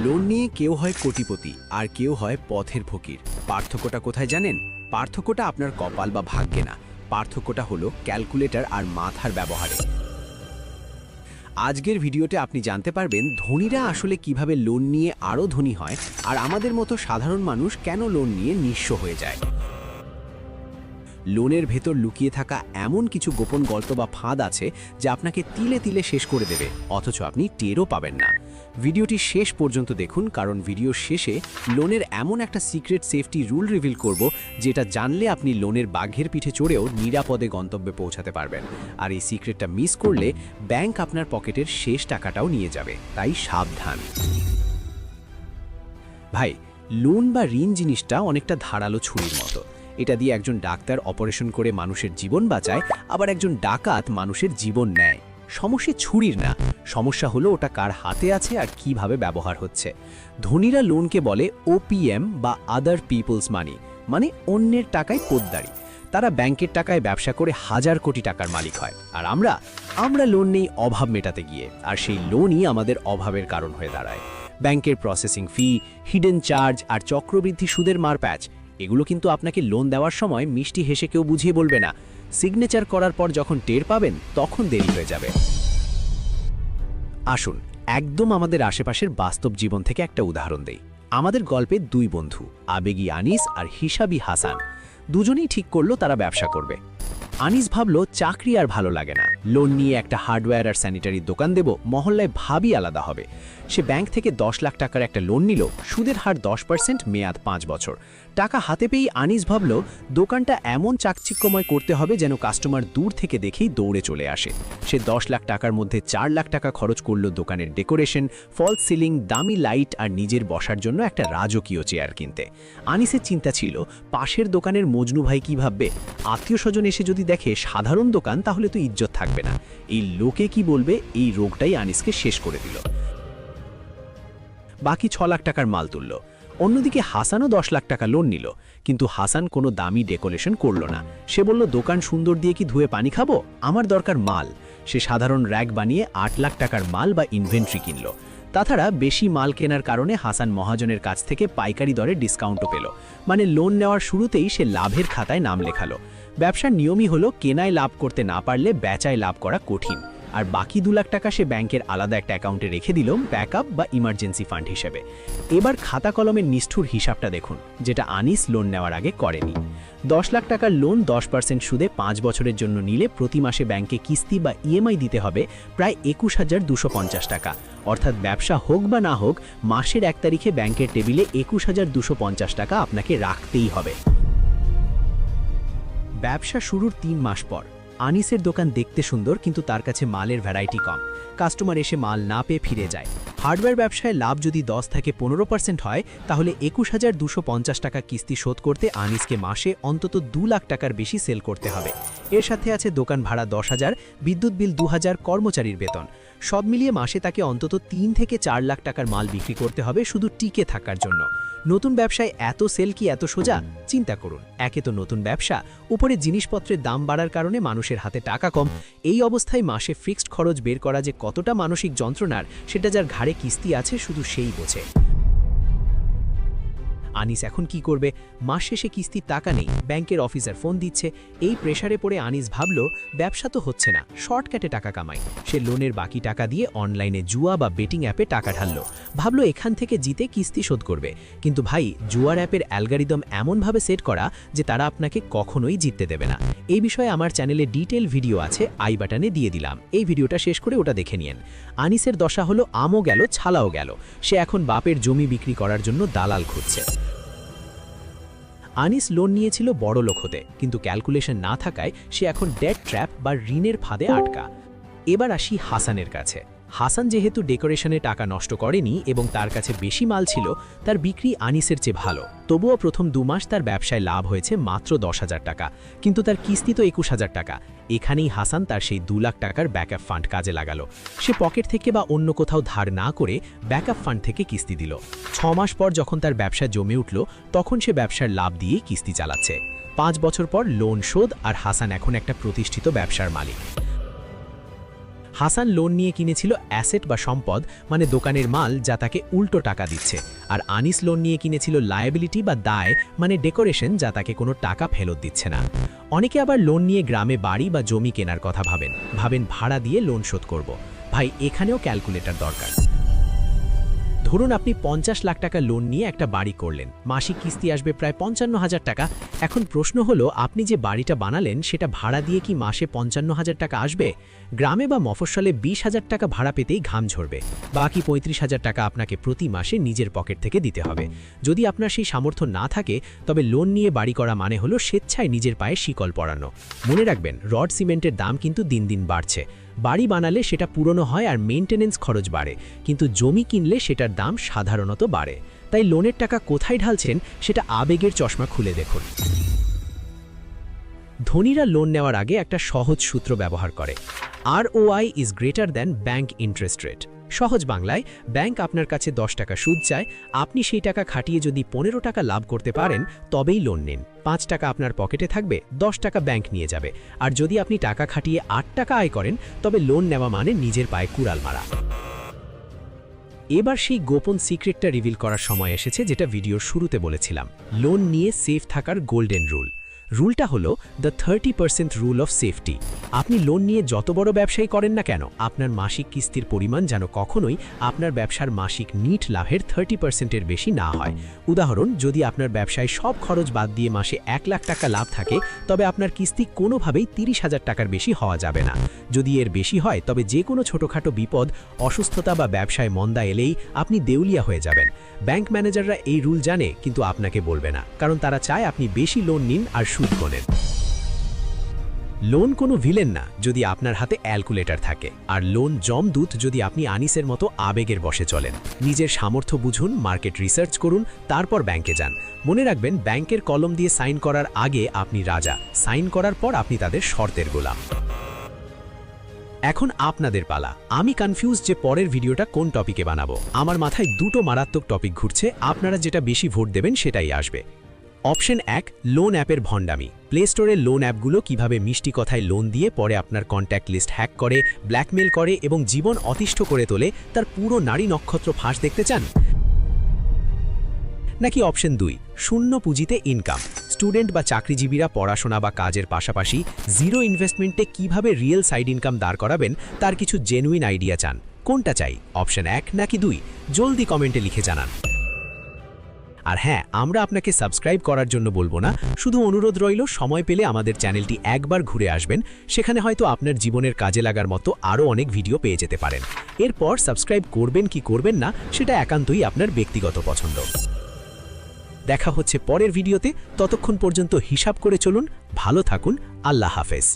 Loan নিয়ে কেউ হয় কোটিপতি আর কেউ হয় পথের ফকির। পার্থক্যটা কোথায় জানেন? পার্থক্যটা আপনার কপাল বা ভাগ্যে না, পার্থক্যটা হলো ক্যালকুলেটর আর মাথার ব্যবহারে। আজকের ভিডিওতে আপনি জানতে পারবেন ধনীরা আসলে কিভাবে লোন নিয়ে আরও ধনী হয়, আর আমাদের মতো সাধারণ মানুষ কেন লোন নিয়ে নিঃস্ব হয়ে যায়। লোনের ভেতর লুকিয়ে থাকা এমন কিছু গোপন গল্প বা ফাঁদ আছে যা আপনাকে তিলে তিলে শেষ করে দেবে, অথচ আপনি টেরও পাবেন না। ভিডিওটি শেষ পর্যন্ত দেখুন, কারণ ভিডিওর শেষে লোনের এমন একটা সিক্রেট সেফটি রুল রিভিল করব যেটা জানলে আপনি লোনের বাঘের পিঠে চড়েও নিরাপদে গন্তব্যে পৌঁছাতে পারবেন। আর এই সিক্রেটটা মিস করলে ব্যাংক আপনার পকেটের শেষ টাকাটাও নিয়ে যাবে, তাই সাবধান। ভাই, লোন বা ঋণ জিনিসটা অনেকটা ধারালো ছুরির মতো। এটা দিয়ে একজন ডাক্তার অপারেশন করে মানুষের জীবন বাঁচায়, আবার একজন ডাকাত মানুষের জীবন নেয়। সমস্যা ছুরির না, সমস্যা হলো ওটা কার হাতে আছে আর কিভাবে ব্যবহার হচ্ছে। ধনীরা লোনকে বলে ওপিএম বা আদার পিপলস মানি, মানে অন্যের টাকায় পোদ্দারি। তারা ব্যাংকের টাকায় ব্যবসা করে হাজার কোটি টাকার মালিক হয়, আর আমরা লোন নেই অভাব মেটাতে গিয়ে, আর সেই লোনই আমাদের অভাবের কারণ হয়ে দাঁড়ায়। ব্যাংকের প্রসেসিং ফি, হিডেন চার্জ আর চক্রবৃদ্ধি সুদের মারপ্যাচ, এগুলো কিন্তু আপনাকে লোন দেওয়ার সময় মিষ্টি হেসে কেউ বুঝিয়ে বলবে না। সিগনেচার করার পর যখন টের পাবেন তখন দেরি হয়ে যাবে। আসুন একদম আমাদের আশেপাশের বাস্তব জীবন থেকে একটা উদাহরণ দেই। আমাদের গল্পে দুই বন্ধু, আবেগী আনিস আর হিসাবি হাসান, দুজনেই ঠিক করলো তারা ব্যবসা করবে। আনিস ভাবলো চাকরি আর ভালো লাগে না, লোন নিয়ে একটা হার্ডওয়্যার আর স্যানিটারির দোকান দেব, মহল্লায় ভাবই আলাদা হবে। সে ব্যাংক থেকে 10 লাখ টাকার একটা লোন নিল, সুদের হার 10%, মেয়াদ 5 বছর। টাকা হাতে পেয়েই আনিস ভাবলো দোকানটা এমন চাকচিক্যময় করতে হবে যেন কাস্টমার দূর থেকে দেখেই দৌড়ে চলে আসে। সে 10 লাখ টাকার মধ্যে 4 লাখ টাকা খরচ করলো দোকানের ডেকোরেশন, ফলস সিলিং, দামি লাইট আর নিজের বসার জন্য একটা রাজকীয় চেয়ার কিনতে। আনিসের চিন্তা ছিল পাশের দোকানের মজনু ভাই কি ভাববে, আত্মীয় স্বজন এসে যদি দেখে সাধারণ দোকান তাহলে তো ইজ্জত থাকবে না, এই লোকে কি বলবে, এই রোগটাই আনিসকে শেষ করে দিল। বাকি 6 লাখ টাকার মাল তুলল। অন্যদিকে হাসানও 10 লাখ টাকা লোন নিল, কিন্তু হাসান কোনো দামি ডেকোরেশন করল না। সে বলল দোকান সুন্দর দিয়ে কি ধুয়ে পানি খাবো, আমার দরকার মাল। সে সাধারণ র্যাক বানিয়ে 8 লাখ টাকার মাল বা ইনভেন্টরি কিনল। তাছাড়া বেশি মাল কেনার কারণে হাসান মহাজনের কাছ থেকে পাইকারি দরে ডিসকাউন্টও পেল, মানে লোন নেওয়ার শুরুতেই সে লাভের খাতায় নাম লেখালো। ব্যবসার নিয়মই হলো কেনায় লাভ করতে না পারলে বেচায় লাভ করা কঠিন। আর বাকি 2 লাখ টাকা সে ব্যাংকের আলাদা একটা অ্যাকাউন্টে রেখে দিল ব্যাকআপ বা ইমার্জেন্সি ফান্ড হিসেবে। এবার খাতা কলমের নিষ্ঠুর হিসাবটা দেখুন, যেটা আনিস লোন নেওয়ার আগে করেনি। 10 লাখ টাকার লোন 10% সুদে 5 বছরের জন্য নিলে প্রতি মাসে ব্যাংকে কিস্তি বা ইএমআই দিতে হবে প্রায় 21,250 টাকা। অর্থাৎ ব্যবসা হোক বা না হোক, মাসের 1 তারিখে ব্যাংকের টেবিলে 21,250 টাকা আপনাকে রাখতেই হবে। ব্যবসা শুরুর 3 মাস পর আনিসের দোকান দেখতে সুন্দর, কিন্তু তার কাছে মালের ভ্যারাইটি কম। কাস্টমার এসে মাল না পেয়ে ফিরে যায়। হার্ডওয়্যার ব্যবসায় লাভ যদি 10 থেকে 15% হয়, তাহলে 21,250 টাকা কিস্তি শোধ করতে আনিসকে মাসে অন্তত 2 লাখ টাকার বেশি সেল করতে হবে। এর সাথে আছে দোকান ভাড়া 10,000, বিদ্যুৎ বিল 2,000, কর্মচারীর বেতন। সব মিলিয়ে মাসে তাকে অন্তত 3 থেকে 4 লাখ টাকার মাল বিক্রি করতে হবে শুধু টিকে থাকার জন্য। নতুন ব্যবসায় এত সেল কি এত সোজা? চিন্তা করুন, একে তো নতুন ব্যবসা, উপরে জিনিসপত্রের দাম বাড়ার কারণে মানুষের হাতে টাকা কম। এই অবস্থায় মাসে ফিক্সড খরচ বের করা যে কতটা মানসিক যন্ত্রণার, সেটা যার ঘাড়ে কিস্তি আছে শুধু সেই বোঝে। আনিস এখন কি করবে? মাস শেষে কিস্তির টাকা নেই, ব্যাংকের অফিসার ফোন দিচ্ছে। এই প্রেসারে পড়ে আনিস ভাবল ব্যবসা তো হচ্ছে না, শর্টকাটে টাকা কামাই। সে লোনের বাকি টাকা দিয়ে অনলাইনে জুয়া বা বেটিং অ্যাপে টাকা ঢালল, ভাবল এখান থেকে জিতে কিস্তি শোধ করবে। কিন্তু ভাই, জুয়ার অ্যাপের অ্যালগরিদম এমনভাবে সেট করা যে তারা আপনাকে কখনোই জিততে দেবে না। এই বিষয়ে আমার চ্যানেলে ডিটেল ভিডিও আছে, আই বাটনে দিয়ে দিলাম, এই ভিডিওটা শেষ করে ওটা দেখে নিন। আনিসের দশা হলো আমও গেল ছালাও গেল। সে এখন বাপের জমি বিক্রি করার জন্য দালাল খুঁজছে। আনিস লোন নিয়েছিল বড় লোক হতে, কিন্তু ক্যালকুলেশন না থাকায় সে এখন ডেট ট্র্যাপ বা ঋণের ফাঁদে আটকা। এবার আসি হাসানের কাছে। হাসান যেহেতু ডেকোরেশনে টাকা নষ্ট করেনি এবং তার কাছে বেশি মাল ছিল, তার বিক্রি আনিসের চেয়ে ভালো। তবুও প্রথম 2 মাস তার ব্যবসায় লাভ হয়েছে মাত্র 10,000 টাকা, কিন্তু তার কিস্তি তো 21,000 টাকা। এখানেই হাসান তার সেই 2 লাখ টাকার ব্যাকআপ ফান্ড কাজে লাগালো। সে পকেট থেকে বা অন্য কোথাও ধার না করে ব্যাকআপ ফান্ড থেকে কিস্তি দিল। 6 মাস পর যখন তার ব্যবসা জমে উঠল, তখন সে ব্যবসার লাভ দিয়ে কিস্তি চালাচ্ছে। 5 বছর পর লোন শোধ, আর হাসান এখন একটা প্রতিষ্ঠিত ব্যবসার মালিক। হাসান লোন নিয়ে কিনেছিল অ্যাসেট বা সম্পদ, মানে দোকানের মাল যা তাকে উল্টো টাকা দিচ্ছে, আর আনিস লোন নিয়ে কিনেছিল লায়াবিলিটি বা দায়, মানে ডেকোরেশন যা তাকে কোনো টাকা ফেরত দিচ্ছে না। অনেকে আবার লোন নিয়ে গ্রামে বাড়ি বা জমি কেনার কথা ভাবেন ভাড়া দিয়ে লোন শোধ করব। ভাই, এখানেও ক্যালকুলেটর দরকার। ধরুন আপনি 50 লাখ টাকা লোন নিয়ে একটা বাড়ি করলেন, মাসিক কিস্তি আসবে প্রায় 55,000 টাকা। এখন প্রশ্ন হলো, আপনি যে বাড়িটা বানালেন সেটা ভাড়া দিয়ে কি মাসে 55,000 টাকা আসবে? গ্রামে বা মফস্বলে 20,000 টাকা ভাড়া পেতেই ঘাম ঝরবে, বাকি 35,000 টাকা আপনাকে প্রতি মাসে নিজের পকেট থেকে দিতে হবে। যদি আপনার সেই সামর্থ্য না থাকে, তবে লোন নিয়ে বাড়ি করা মানে হলো স্বেচ্ছায় নিজের পায়ে শিকল পরানো। মনে রাখবেন, রড সিমেন্টের দাম কিন্তু দিন দিন বাড়ছে। বাড়ি বানালে সেটা পুরনো হয় আর মেইনটেনেন্স খরচ বাড়ে, কিন্তু জমি কিনলে সেটার দাম সাধারণত বাড়ে। তাই লোনের টাকা কোথায় ঢালছেন সেটা আবেগের চশমা খুলে দেখুন। ধনীরা লোন নেওয়ার আগে একটা সহজ সূত্র ব্যবহার করে, ROI is greater than bank interest rate. সহজ বাংলায়, ব্যাংক আপনার কাছে 10 টাকা সুদ চায়, আপনি সেই টাকা খাটিয়ে যদি 15 টাকা লাভ করতে পারেন তবেই লোন নিন। 5 টাকা আপনার পকেটে থাকবে, 10 টাকা ব্যাংক নিয়ে যাবে। আর যদি আপনি টাকা খাটিয়ে 8 টাকা আয় করেন, তবে লোন নেওয়া মানে নিজের পায়ে কুড়াল মারা। এবার সেই গোপন সিক্রেটটা রিভিল করার সময় এসেছে, যেটা ভিডিওর শুরুতে বলেছিলাম। লোন নিয়ে সেফ থাকার গোল্ডেন রুলটা হলো দ্য 30% রুল অফ সেফটি। আপনি লোন নিয়ে যত বড় ব্যবসায়ী করেন না কেন, আপনার মাসিক কিস্তির পরিমাণ যেন কখনোই আপনার ব্যবসার মাসিক নিট লাভের 30%-এর বেশি না হয়। উদাহরণ, যদি আপনার ব্যবসায় সব খরচ বাদ দিয়ে মাসে 1 লাখ টাকা লাভ থাকে, তবে আপনার কিস্তি কোনোভাবেই 30,000 টাকার বেশি হওয়া যাবে না। যদি এর বেশি হয়, তবে যে কোনো ছোটোখাটো বিপদ, অসুস্থতা বা ব্যবসায় মন্দা এলেই আপনি দেউলিয়া হয়ে যাবেন। ব্যাংক ম্যানেজাররা এই রুল জানে, কিন্তু আপনাকে বলবে না, কারণ তারা চায় আপনি বেশি লোন নিন আর সুদ গোনেন। লোন কোনো ভিলেন না যদি আপনার হাতে ক্যালকুলেটর থাকে, আর লোন জমদূত যদি আপনি আনিসের মতো আবেগের বশে চলেন। নিজের সামর্থ্য বুঝুন, মার্কেট রিসার্চ করুন, তারপর ব্যাংকে যান। মনে রাখবেন, ব্যাংকের কলম দিয়ে সাইন করার আগে আপনি রাজা, সাইন করার পর আপনি তাদের শর্তের গোলাম। এখন আপনাদের পালা। আমি কনফিউজ যে পরের ভিডিওটা কোন টপিকে বানাবো। আমার মাথায় দুটো মারাত্মক টপিক ঘুরছে, আপনারা যেটা বেশি ভোট দেবেন সেটাই আসবে। অপশন 1, লোন অ্যাপের ভণ্ডামি। প্লে স্টোরের লোন অ্যাপগুলো কিভাবে মিষ্টি কথায় লোন দিয়ে পরে আপনার কন্ট্যাক্ট লিস্ট হ্যাক করে, ব্ল্যাকমেল করে এবং জীবন অতিষ্ঠ করে তোলে, তার পুরো নারী নক্ষত্র ফাঁস দেখতে চান? নাকি অপশন 2, শূন্য পুঁজিতে ইনকাম। স্টুডেন্ট বা চাকরিজীবীরা পড়াশোনা বা কাজের পাশাপাশি জিরো ইনভেস্টমেন্টে কিভাবে রিয়েল সাইড ইনকাম দাঁড় করাবেন তার কিছু জেনুইন আইডিয়া চান? কোনটা চাই, অপশন 1 নাকি 2? জলদি কমেন্টে লিখে জানান। আর হ্যাঁ, আমরা আপনাকে সাবস্ক্রাইব করার জন্য বলবো না, শুধু অনুরোধ রইল, সময় পেলে আমাদের চ্যানেলটি একবার ঘুরে আসবেন। সেখানে হয়তো আপনার জীবনের কাজে লাগার মতো আরও অনেক ভিডিও পেয়ে যেতে পারেন। এরপর সাবস্ক্রাইব করবেন কি করবেন না সেটা একান্তই আপনার ব্যক্তিগত পছন্দ। দেখা হচ্ছে পরের ভিডিওতে, ততক্ষণ পর্যন্ত হিসাব করে চলুন, ভালো থাকুন, আল্লাহ হাফেজ।